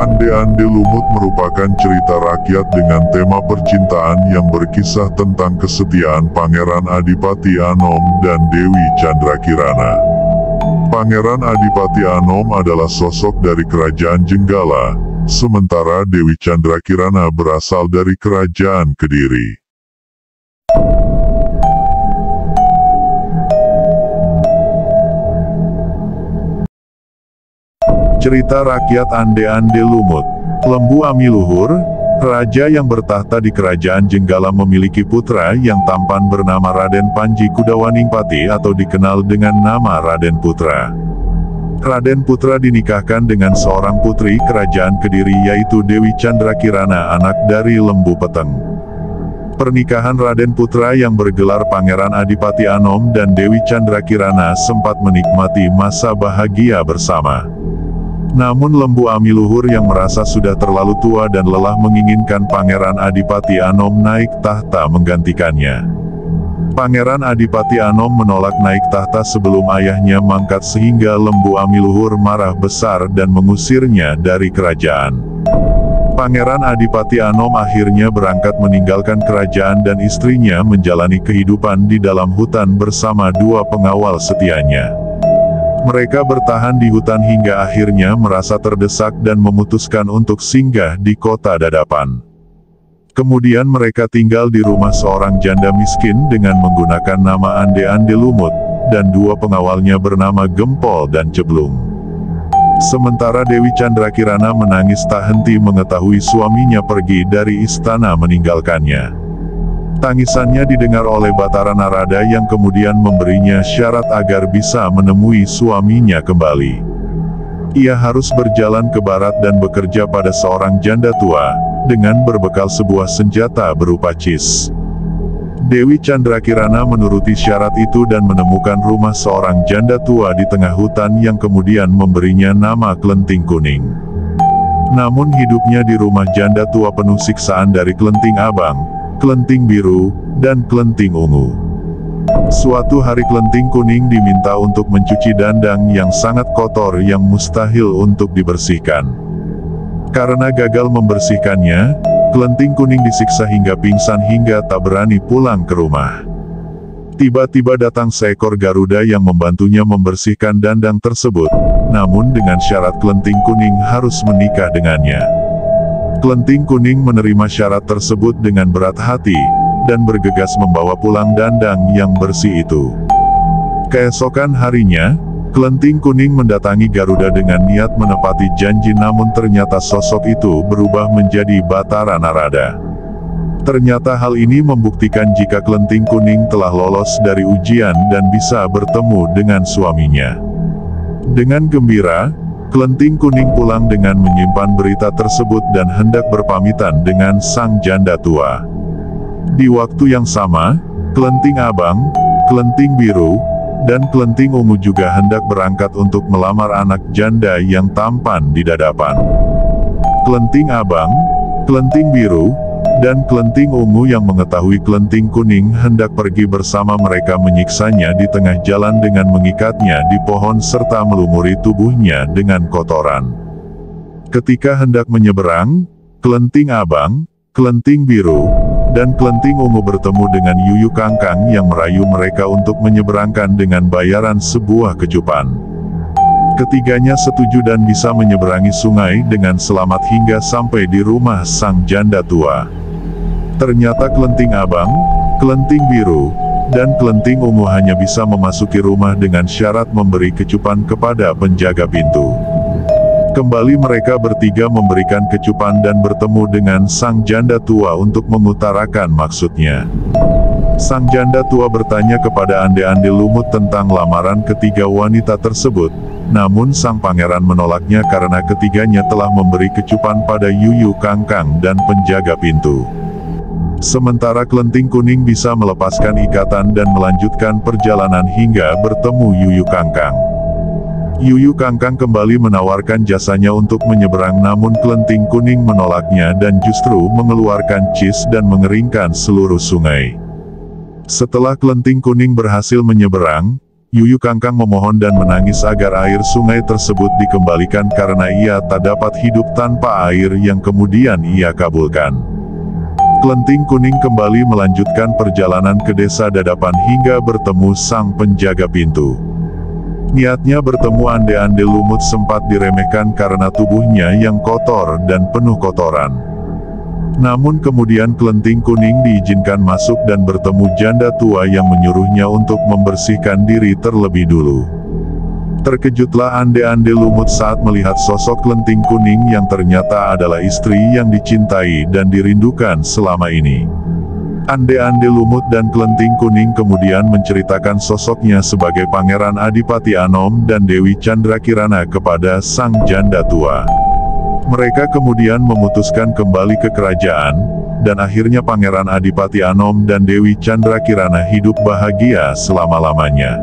Ande-Ande Lumut merupakan cerita rakyat dengan tema percintaan yang berkisah tentang kesetiaan Pangeran Adipati Anom dan Dewi Candrakirana. Pangeran Adipati Anom adalah sosok dari Kerajaan Jenggala, sementara Dewi Candrakirana berasal dari Kerajaan Kediri. Cerita rakyat Ande-Ande Lumut. Lembu Amiluhur, raja yang bertahta di Kerajaan Jenggala memiliki putra yang tampan bernama Raden Panji Kudawaningpati atau dikenal dengan nama Raden Putra. Raden Putra dinikahkan dengan seorang putri Kerajaan Kediri yaitu Dewi Candrakirana, anak dari Lembu Peteng. Pernikahan Raden Putra yang bergelar Pangeran Adipati Anom dan Dewi Candrakirana sempat menikmati masa bahagia bersama. Namun Lembu Amiluhur yang merasa sudah terlalu tua dan lelah menginginkan Pangeran Adipati Anom naik tahta menggantikannya. Pangeran Adipati Anom menolak naik tahta sebelum ayahnya mangkat sehingga Lembu Amiluhur marah besar dan mengusirnya dari kerajaan. Pangeran Adipati Anom akhirnya berangkat meninggalkan kerajaan dan istrinya menjalani kehidupan di dalam hutan bersama dua pengawal setianya. Mereka bertahan di hutan hingga akhirnya merasa terdesak dan memutuskan untuk singgah di kota Dadapan. Kemudian mereka tinggal di rumah seorang janda miskin dengan menggunakan nama Ande-Ande Lumut, dan dua pengawalnya bernama Gempol dan Ceblung. Sementara Dewi Candrakirana menangis tak henti mengetahui suaminya pergi dari istana meninggalkannya. Tangisannya didengar oleh Batara Narada yang kemudian memberinya syarat agar bisa menemui suaminya kembali. Ia harus berjalan ke barat dan bekerja pada seorang janda tua, dengan berbekal sebuah senjata berupa cis. Dewi Candrakirana menuruti syarat itu dan menemukan rumah seorang janda tua di tengah hutan yang kemudian memberinya nama Klenting Kuning. Namun hidupnya di rumah janda tua penuh siksaan dari Klenting Abang, Klenting Biru, dan Klenting Ungu. Suatu hari Klenting Kuning diminta untuk mencuci dandang yang sangat kotor yang mustahil untuk dibersihkan. Karena gagal membersihkannya, Klenting Kuning disiksa hingga pingsan hingga tak berani pulang ke rumah. Tiba-tiba datang seekor Garuda yang membantunya membersihkan dandang tersebut, namun dengan syarat Klenting Kuning harus menikah dengannya. Klenting Kuning menerima syarat tersebut dengan berat hati, dan bergegas membawa pulang dandang yang bersih itu. Keesokan harinya, Klenting Kuning mendatangi Garuda dengan niat menepati janji, namun ternyata sosok itu berubah menjadi Batara Narada. Ternyata hal ini membuktikan jika Klenting Kuning telah lolos dari ujian dan bisa bertemu dengan suaminya. Dengan gembira, Klenting Kuning pulang dengan menyimpan berita tersebut dan hendak berpamitan dengan sang janda tua. Di waktu yang sama, Klenting Abang, Klenting Biru, dan Klenting Ungu juga hendak berangkat untuk melamar anak janda yang tampan di Dadapan. Klenting Abang, Klenting Biru, dan Klenting Ungu yang mengetahui Klenting Kuning hendak pergi bersama mereka menyiksanya di tengah jalan dengan mengikatnya di pohon serta melumuri tubuhnya dengan kotoran. Ketika hendak menyeberang, Klenting Abang, Klenting Biru, dan Klenting Ungu bertemu dengan Yuyu Kangkang yang merayu mereka untuk menyeberangkan dengan bayaran sebuah kecupan. Ketiganya setuju dan bisa menyeberangi sungai dengan selamat hingga sampai di rumah sang janda tua. Ternyata Klenting Abang, Klenting Biru, dan Klenting Ungu hanya bisa memasuki rumah dengan syarat memberi kecupan kepada penjaga pintu. Kembali mereka bertiga memberikan kecupan dan bertemu dengan sang janda tua untuk mengutarakan maksudnya. Sang janda tua bertanya kepada Ande-Ande Lumut tentang lamaran ketiga wanita tersebut, namun sang pangeran menolaknya karena ketiganya telah memberi kecupan pada Yuyu Kangkang dan penjaga pintu. Sementara Klenting Kuning bisa melepaskan ikatan dan melanjutkan perjalanan hingga bertemu Yuyu Kangkang. Yuyu Kangkang kembali menawarkan jasanya untuk menyeberang, namun Klenting Kuning menolaknya dan justru mengeluarkan cis dan mengeringkan seluruh sungai. Setelah Klenting Kuning berhasil menyeberang, Yuyu Kangkang memohon dan menangis agar air sungai tersebut dikembalikan karena ia tak dapat hidup tanpa air yang kemudian ia kabulkan. Klenting Kuning kembali melanjutkan perjalanan ke desa Dadapan hingga bertemu sang penjaga pintu. Niatnya bertemu Ande-Ande Lumut sempat diremehkan karena tubuhnya yang kotor dan penuh kotoran. Namun kemudian Klenting Kuning diizinkan masuk dan bertemu janda tua yang menyuruhnya untuk membersihkan diri terlebih dulu. Terkejutlah Ande-Ande Lumut saat melihat sosok Klenting Kuning yang ternyata adalah istri yang dicintai dan dirindukan selama ini. Ande-Ande Lumut dan Klenting Kuning kemudian menceritakan sosoknya sebagai Pangeran Adipati Anom dan Dewi Candrakirana kepada sang janda tua. Mereka kemudian memutuskan kembali ke kerajaan, dan akhirnya Pangeran Adipati Anom dan Dewi Candrakirana hidup bahagia selama-lamanya.